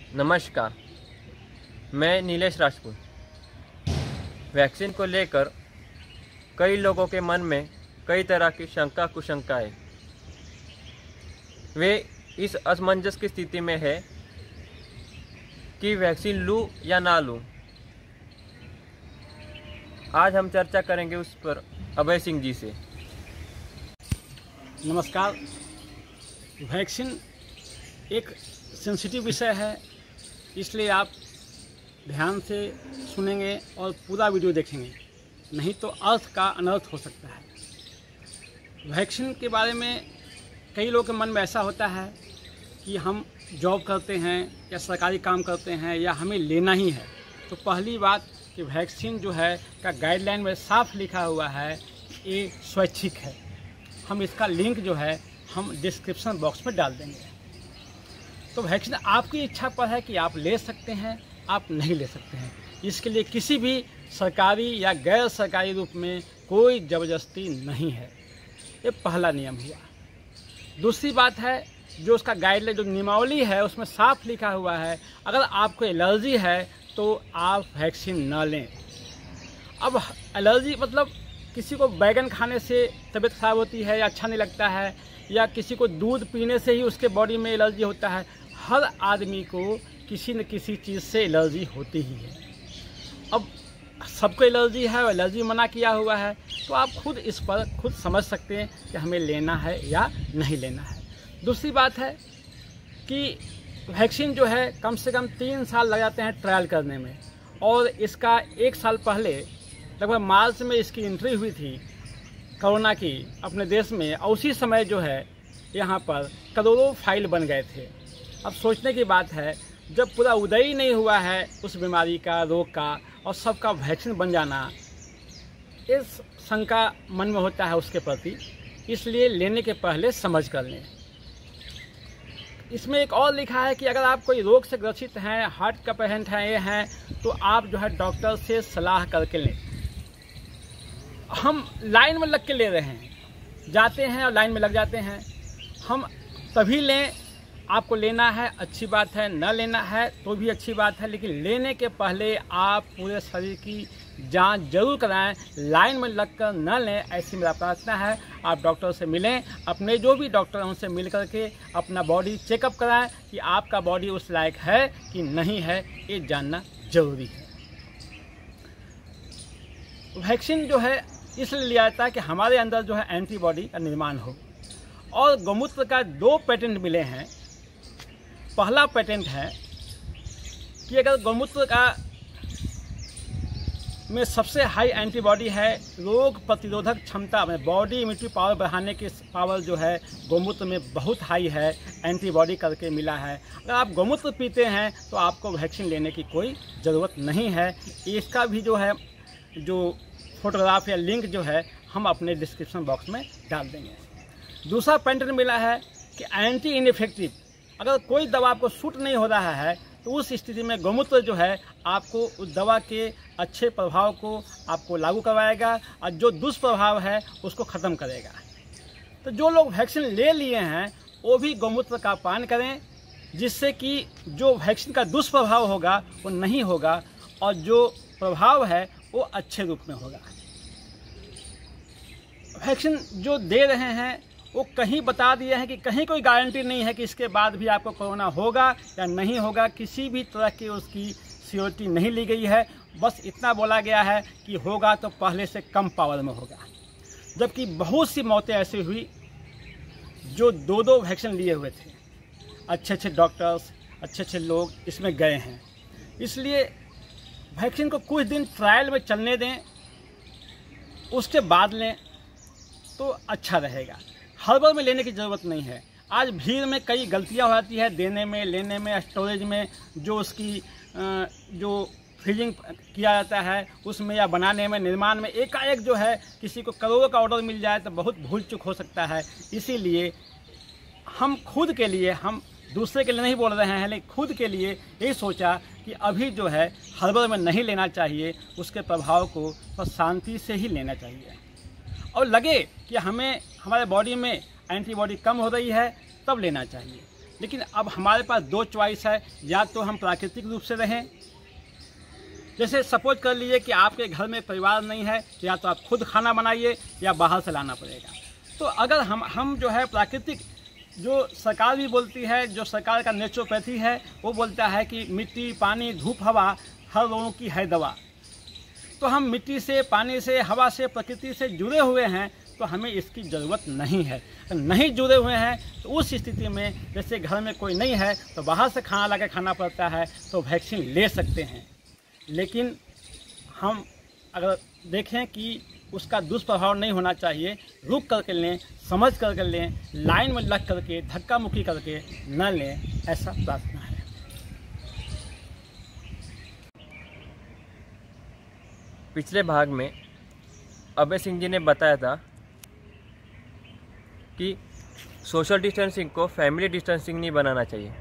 नमस्कार, मैं नीलेश राजपूत। वैक्सीन को लेकर कई लोगों के मन में कई तरह की शंका कुशंकाएं। वे इस असमंजस की स्थिति में है कि वैक्सीन लूं या ना लूं। आज हम चर्चा करेंगे उस पर अभय सिंह जी से। नमस्कार। वैक्सीन एक सेंसिटिव विषय है, इसलिए आप ध्यान से सुनेंगे और पूरा वीडियो देखेंगे, नहीं तो अर्थ का अनर्थ हो सकता है। वैक्सीन के बारे में कई लोगों के मन में ऐसा होता है कि हम जॉब करते हैं या सरकारी काम करते हैं या हमें लेना ही है। तो पहली बात कि वैक्सीन जो है का गाइडलाइन में साफ लिखा हुआ है, ये स्वैच्छिक है। हम इसका लिंक जो है हम डिस्क्रिप्शन बॉक्स में डाल देंगे। तो वैक्सीन आपकी इच्छा पर है कि आप ले सकते हैं, आप नहीं ले सकते हैं। इसके लिए किसी भी सरकारी या गैर सरकारी रूप में कोई ज़बरदस्ती नहीं है। ये पहला नियम हुआ। दूसरी बात है, जो उसका गाइडलाइन जो नियमावली है उसमें साफ लिखा हुआ है, अगर आपको एलर्जी है तो आप वैक्सीन न लें। अब एलर्जी मतलब किसी को बैगन खाने से तबीयत खराब होती है या अच्छा नहीं लगता है, या किसी को दूध पीने से ही उसके बॉडी में एलर्जी होता है। हर आदमी को किसी न किसी चीज़ से एलर्जी होती ही है। अब सबको एलर्जी है और एलर्जी मना किया हुआ है, तो आप खुद इस पर खुद समझ सकते हैं कि हमें लेना है या नहीं लेना है। दूसरी बात है कि वैक्सीन जो है कम से कम 3 साल लग जाते हैं ट्रायल करने में, और इसका 1 साल पहले लगभग मार्च में इसकी एंट्री हुई थी कोरोना की अपने देश में, और उसी समय जो है यहाँ पर करोड़ों फाइल बन गए थे। अब सोचने की बात है, जब पूरा उदय ही नहीं हुआ है उस बीमारी का, रोग का, और सबका वैक्सीन बन जाना, इस शंका मन में होता है उसके प्रति। इसलिए लेने के पहले समझ कर लें। इसमें एक और लिखा है कि अगर आप कोई रोग से ग्रसित हैं, हार्ट का पेशेंट हैं, ये हैं, तो आप जो है डॉक्टर से सलाह करके लें। हम लाइन में लग के ले रहे हैं, जाते हैं और लाइन में लग जाते हैं। हम तभी लें, आपको लेना है अच्छी बात है, न लेना है तो भी अच्छी बात है, लेकिन लेने के पहले आप पूरे शरीर की जांच जरूर कराएं। लाइन में लगकर न लें, ऐसी मेरा प्रार्थना है। आप डॉक्टर से मिलें, अपने जो भी डॉक्टर हैं उनसे मिल करके अपना बॉडी चेकअप कराएं कि आपका बॉडी उस लायक है कि नहीं है, ये जानना जरूरी है। वैक्सीन जो है इसलिए लिया जाता है कि हमारे अंदर जो है एंटीबॉडी का निर्माण हो। और गौमूत्र का 2 पेटेंट मिले हैं। पहला पेटेंट है कि अगर गौमूत्र का में सबसे हाई एंटीबॉडी है, रोग प्रतिरोधक क्षमता में बॉडी इम्यूनिटी पावर बढ़ाने की पावर जो है गौमूत्र में बहुत हाई है, एंटीबॉडी करके मिला है। अगर आप गौमूत्र पीते हैं तो आपको वैक्सीन लेने की कोई ज़रूरत नहीं है। इसका भी जो है जो फोटोग्राफ या लिंक जो है हम अपने डिस्क्रिप्शन बॉक्स में डाल देंगे। दूसरा पेटेंट मिला है कि एंटी इनइफेक्टिव, अगर कोई दवा आपको सूट नहीं हो रहा है तो उस स्थिति में गौमूत्र जो है आपको उस दवा के अच्छे प्रभाव को आपको लागू करवाएगा और जो दुष्प्रभाव है उसको ख़त्म करेगा। तो जो लोग वैक्सीन ले लिए हैं वो भी गौमूत्र का पान करें, जिससे कि जो वैक्सीन का दुष्प्रभाव होगा वो नहीं होगा और जो प्रभाव है वो अच्छे रूप में होगा। वैक्सीन जो दे रहे हैं वो कहीं बता दिए हैं कि कहीं कोई गारंटी नहीं है कि इसके बाद भी आपको कोरोना होगा या नहीं होगा। किसी भी तरह की उसकी सियोरिटी नहीं ली गई है। बस इतना बोला गया है कि होगा तो पहले से कम पावर में होगा। जबकि बहुत सी मौतें ऐसी हुई जो 2-2 वैक्सीन लिए हुए थे। अच्छे अच्छे डॉक्टर्स, अच्छे अच्छे लोग इसमें गए हैं। इसलिए वैक्सीन को कुछ दिन ट्रायल में चलने दें, उसके बाद लें तो अच्छा रहेगा। हड़बड़ में लेने की ज़रूरत नहीं है। आज भीड़ में कई गलतियां हो जाती है, देने में, लेने में, स्टोरेज में, जो उसकी जो फ्रीजिंग किया जाता है उसमें या बनाने में, निर्माण में एकाएक जो है किसी को करोड़ों का ऑर्डर मिल जाए तो बहुत भूल चूक हो सकता है। इसीलिए हम खुद के लिए, हम दूसरे के लिए नहीं बोल रहे हैं, लेकिन खुद के लिए यही सोचा कि अभी जो है हड़बड़ में नहीं लेना चाहिए, उसके प्रभाव को तो शांति से ही लेना चाहिए। और लगे कि हमें हमारे बॉडी में एंटीबॉडी कम हो रही है तब लेना चाहिए। लेकिन अब हमारे पास दो चॉइस है, या तो हम प्राकृतिक रूप से रहें, जैसे सपोज कर लीजिए कि आपके घर में परिवार नहीं है, तो या तो आप खुद खाना बनाइए या बाहर से लाना पड़ेगा। तो अगर हम जो है प्राकृतिक, जो सरकार भी बोलती है, जो सरकार का नेचुरोपैथी है, वो बोलता है कि मिट्टी, पानी, धूप, हवा हर रोगों की है दवा। तो हम मिट्टी से, पानी से, हवा से, प्रकृति से जुड़े हुए हैं, तो हमें इसकी ज़रूरत नहीं है। नहीं जुड़े हुए हैं तो उस स्थिति में, जैसे घर में कोई नहीं है तो बाहर से खाना ला के खाना पड़ता है, तो वैक्सीन ले सकते हैं। लेकिन हम अगर देखें कि उसका दुष्प्रभाव नहीं होना चाहिए, रुक करके लें, समझ करके लें, लाइन में लग करके धक्का मुक्की करके न लें, ऐसा प्रार्थना है। पिछले भाग में अभय सिंह जी ने बताया था कि सोशल डिस्टेंसिंग को फैमिली डिस्टेंसिंग नहीं बनाना चाहिए।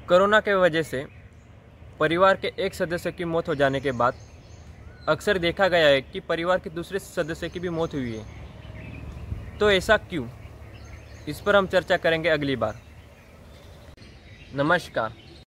कोरोना के वजह से परिवार के एक सदस्य की मौत हो जाने के बाद अक्सर देखा गया है कि परिवार के दूसरे सदस्य की भी मौत हुई है। तो ऐसा क्यों? इस पर हम चर्चा करेंगे अगली बार। नमस्कार।